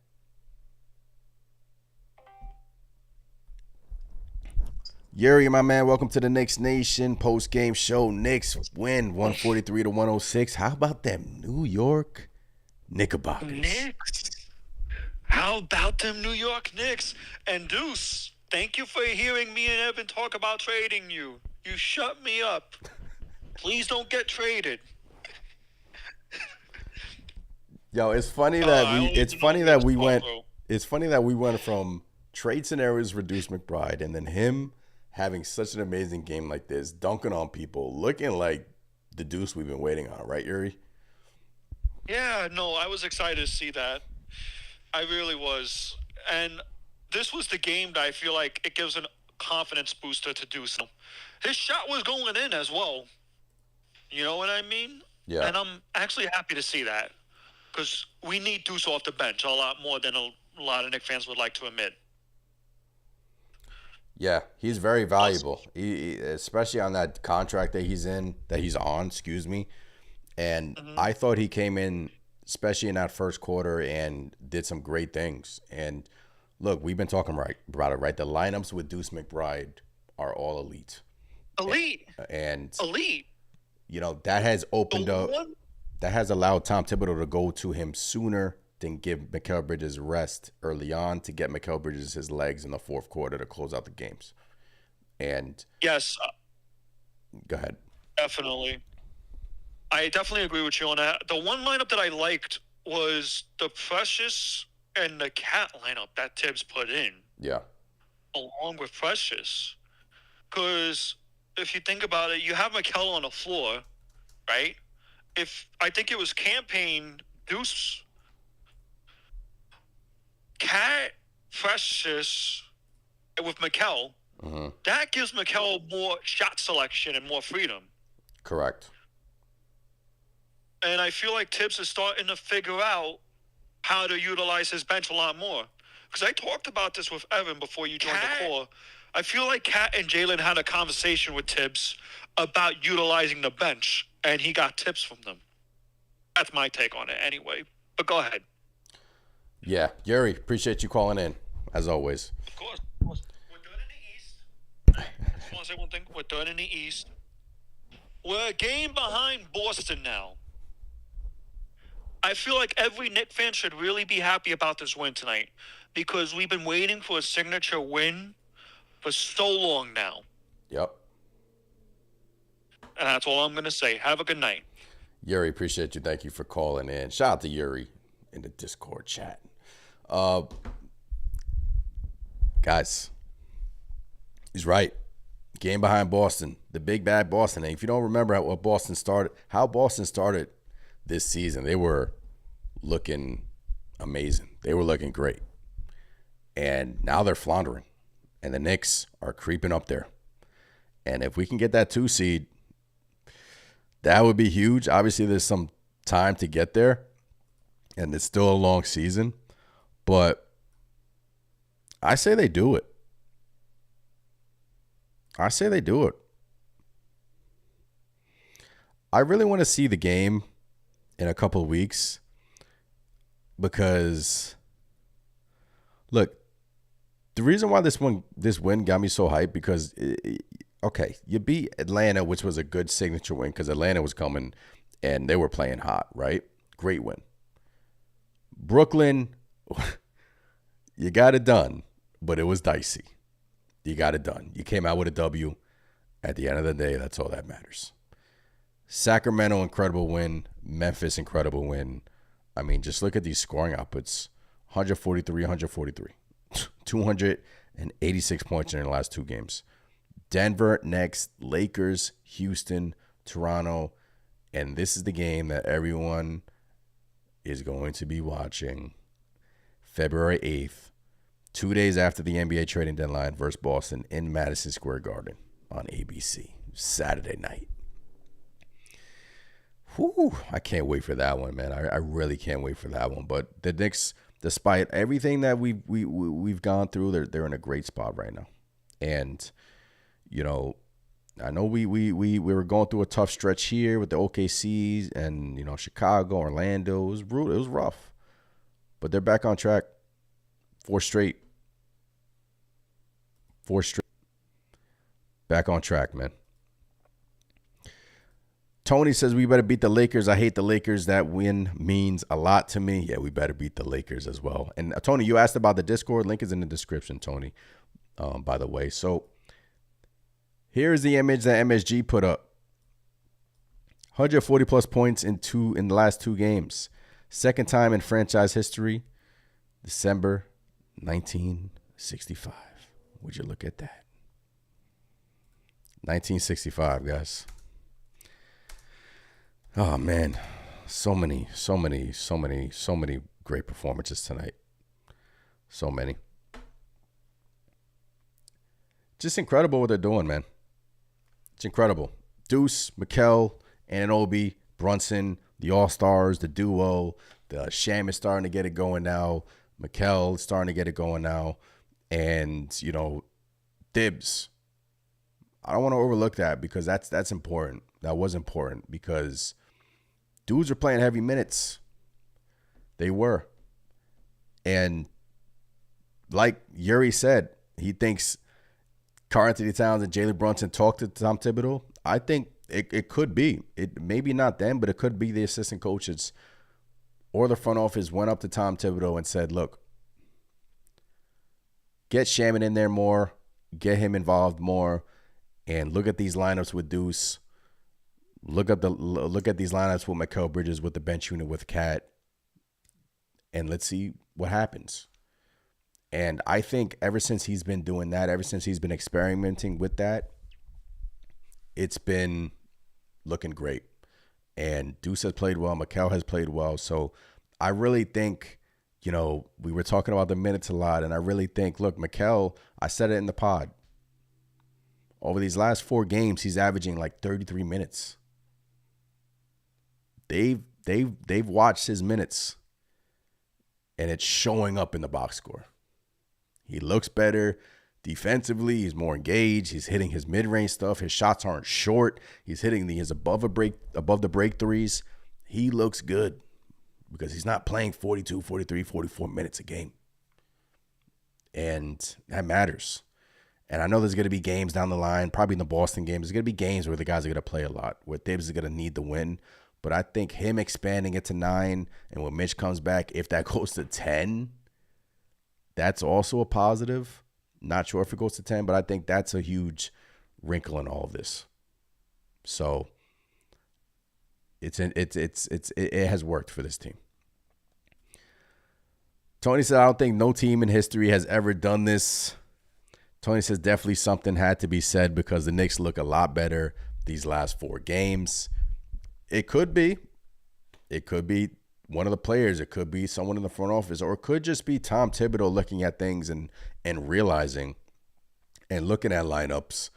Yuri, my man, welcome to the Knicks Nation post-game show. Knicks win 143-106. How about them New York Knickerbockers? Knicks? How about them New York Knicks? And Deuce, thank you for hearing me and Evan talk about trading you. You shut me up. Please don't get traded. Yo, it's funny that we went from trade scenarios for Deuce McBride and then him having such an amazing game like this, dunking on people, looking like the Deuce we've been waiting on, right, Yuri? Yeah, no, I was excited to see that. I really was. And this was the game that I feel like it gives confidence booster to do so. His shot was going in as well. You know what I mean? Yeah. And I'm actually happy to see that because we need Deuce off the bench a lot more than a lot of Knicks fans would like to admit. Yeah, he's very valuable, especially on that contract that he's on, excuse me. And I thought he came in, especially in that first quarter, and did some great things. And look, we've been talking about it, right? The lineups with Deuce McBride are all elite. And Elite. You know, that has opened up, that has allowed Tom Thibodeau to go to him sooner than give Mikal Bridges rest early on to get Mikal Bridges his legs in the fourth quarter to close out the games. And yes, go ahead. Definitely. I definitely agree with you on that. The one lineup that I liked was the Precious and the Cat lineup that Thibs put in. Yeah. Along with Precious. Because if you think about it, you have Mikal on the floor, right? I think it was campaign Deuce, Cat, Precious, with Mikal, that gives Mikal more shot selection and more freedom. Correct. And I feel like Thibs is starting to figure out how to utilize his bench a lot more. Because I talked about this with Evan before you joined the call. I feel like Kat and Jalen had a conversation with Thibs about utilizing the bench, and he got tips from them. That's my take on it anyway. But go ahead. Yeah, Yuri, appreciate you calling in, as always. Of course. We're done in the East. I just want to say one thing. We're done in the East. We're a game behind Boston now. I feel like every Knicks fan should really be happy about this win tonight because we've been waiting for a signature win for so long now. Yep. And that's all I'm going to say. Have a good night. Yuri, appreciate you. Thank you for calling in. Shout out to Yuri in the Discord chat. Guys, he's right. Game behind Boston. The big bad Boston. And if you don't remember how Boston started this season, they were looking amazing. They were looking great. And now they're floundering. And the Knicks are creeping up there. And if we can get that 2 seed, that would be huge. Obviously, there's some time to get there. And it's still a long season. But I say they do it. I really want to see the game in a couple of weeks because, look, the reason why this win got me so hyped because, you beat Atlanta, which was a good signature win because Atlanta was coming and they were playing hot, right? Great win. Brooklyn, you got it done, but it was dicey. You got it done. You came out with a W. At the end of the day, that's all that matters. Sacramento, incredible win. Memphis, incredible win. I mean, just look at these scoring outputs. 143, 286 points in the last 2 games. Denver next, Lakers, Houston, Toronto. And this is the game that everyone is going to be watching February 8th, 2 days after the NBA trading deadline versus Boston in Madison Square Garden on ABC, Saturday night. Whew, I can't wait for that one, man. I really can't wait for that one. But the Knicks, despite everything that we've gone through, they're in a great spot right now. And, you know, I know we were going through a tough stretch here with the OKCs and, you know, Chicago, Orlando. It was brutal. It was rough. But they're back on track. 4 straight. Back on track, man. Tony says we better beat the Lakers. I hate the Lakers. That win means a lot to me. Yeah, we better beat the Lakers as well. And Tony, you asked about the Discord. Link is in the description, Tony, by the way. So here's the image that MSG put up. 140-plus points in the last 2 games. Second time in franchise history. December 1965. Would you look at that? 1965, guys. Oh, man. So many great performances tonight. So many. Just incredible what they're doing, man. It's incredible. Deuce, Mikal, Anunoby, Brunson, the All-Stars, the duo. The Sham is starting to get it going now. Mikal is starting to get it going now. And, Thibs. I don't want to overlook that because that's important. That was important because dudes are playing heavy minutes. They were. And like Yuri said, he thinks Karl-Anthony Towns and Jalen Brunson talked to Tom Thibodeau. I think it could be. It maybe not them, but it could be the assistant coaches or the front office went up to Tom Thibodeau and said, look, get Shaman in there more, get him involved more, and look at these lineups with Deuce. Look at these lineups with Mikal Bridges, with the bench unit, with Cat, and let's see what happens. And I think ever since he's been doing that, ever since he's been experimenting with that, it's been looking great. And Deuce has played well. Mikal has played well. So I really think, we were talking about the minutes a lot, and I really think, look, Mikal, I said it in the pod. Over these last 4 games, he's averaging like 33 minutes. They've watched his minutes, and it's showing up in the box score. He looks better defensively. He's more engaged. He's hitting his mid-range stuff. His shots aren't short. He's hitting his above the break threes. He looks good because he's not playing 42, 43, 44 minutes a game. And that matters. And I know there's going to be games down the line, probably in the Boston game. There's going to be games where the guys are going to play a lot, where Thibs is going to need the win. But I think him expanding it to 9, and when Mitch comes back, if that goes to 10, that's also a positive. Not sure if it goes to 10, but I think that's a huge wrinkle in all of this. So it has worked for this team. Tony said, I don't think no team in history has ever done this. Tony says definitely something had to be said because the Knicks look a lot better these last 4 games. It could be. It could be one of the players. It could be someone in the front office, or it could just be Tom Thibodeau looking at things and realizing and looking at lineups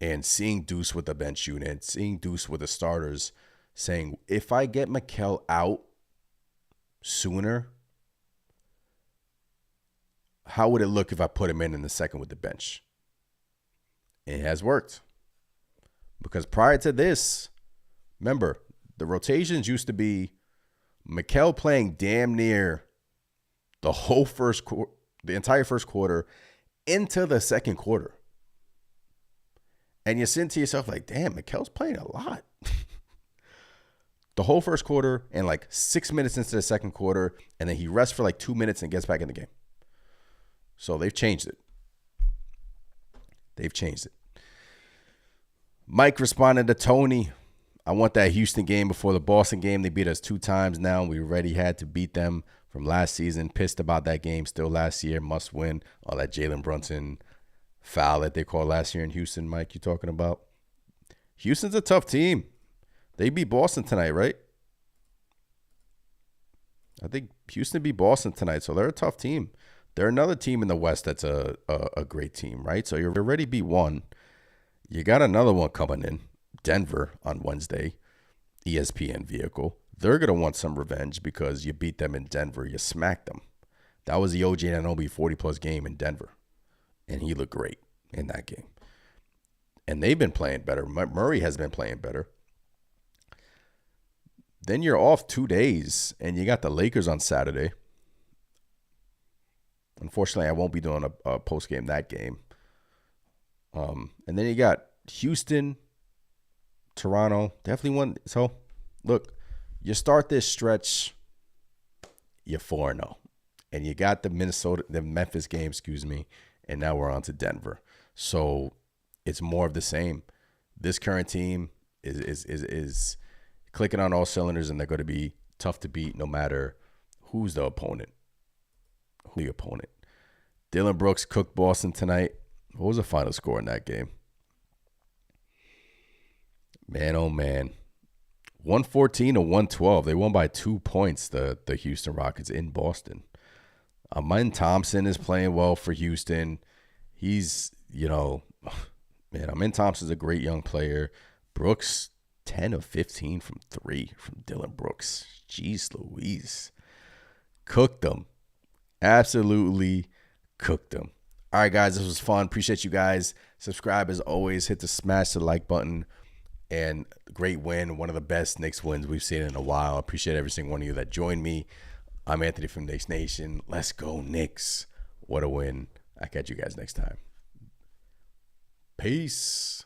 and seeing Deuce with the bench unit, seeing Deuce with the starters, saying, if I get Mikal out sooner, how would it look if I put him in the second with the bench? It has worked. Because prior to this, remember, the rotations used to be Mikal playing damn near the entire first quarter into the second quarter. And you think to yourself like, damn, Mikal's playing a lot. The whole first quarter and like 6 minutes into the second quarter, and then he rests for like 2 minutes and gets back in the game. So they've changed it. Mike responded to Tony, I want that Houston game before the Boston game. They beat us 2 times now. We already had to beat them from last season. Pissed about that game still last year. Must win. All that Jalen Brunson foul that they called last year in Houston, Mike, you talking about? Houston's a tough team. They beat Boston tonight, right? I think Houston beat Boston tonight, so they're a tough team. They're another team in the West that's a great team, right? So you already beat one. You got another one coming in. Denver on Wednesday, ESPN vehicle. They're going to want some revenge because you beat them in Denver. You smacked them. That was the OG Anunoby 40-plus game in Denver, and he looked great in that game. And they've been playing better. Murray has been playing better. Then you're off 2 days, and you got the Lakers on Saturday. Unfortunately, I won't be doing a post-game that game. And then you got Houston, Toronto, definitely one. So, look, you start this stretch, you're 4-0. And you got the Memphis game, and now we're on to Denver. So, it's more of the same. This current team is clicking on all cylinders, and they're going to be tough to beat no matter who's the opponent. Dylan Brooks cooked Boston tonight. What was the final score in that game? Man, oh man. 114-112. They won by 2 points, the Houston Rockets in Boston. Amen Thompson is playing well for Houston. He's, Man, Amin Thompson's a great young player. Brooks, 10 of 15 from 3 from Dylan Brooks. Jeez Louise. Cooked them. Absolutely cooked them. All right, guys, this was fun. Appreciate you guys. Subscribe as always. Hit the smash the like button. And great win. One of the best Knicks wins we've seen in a while. Appreciate every single one of you that joined me. I'm Anthony from Knicks Nation. Let's go, Knicks. What a win. I'll catch you guys next time. Peace.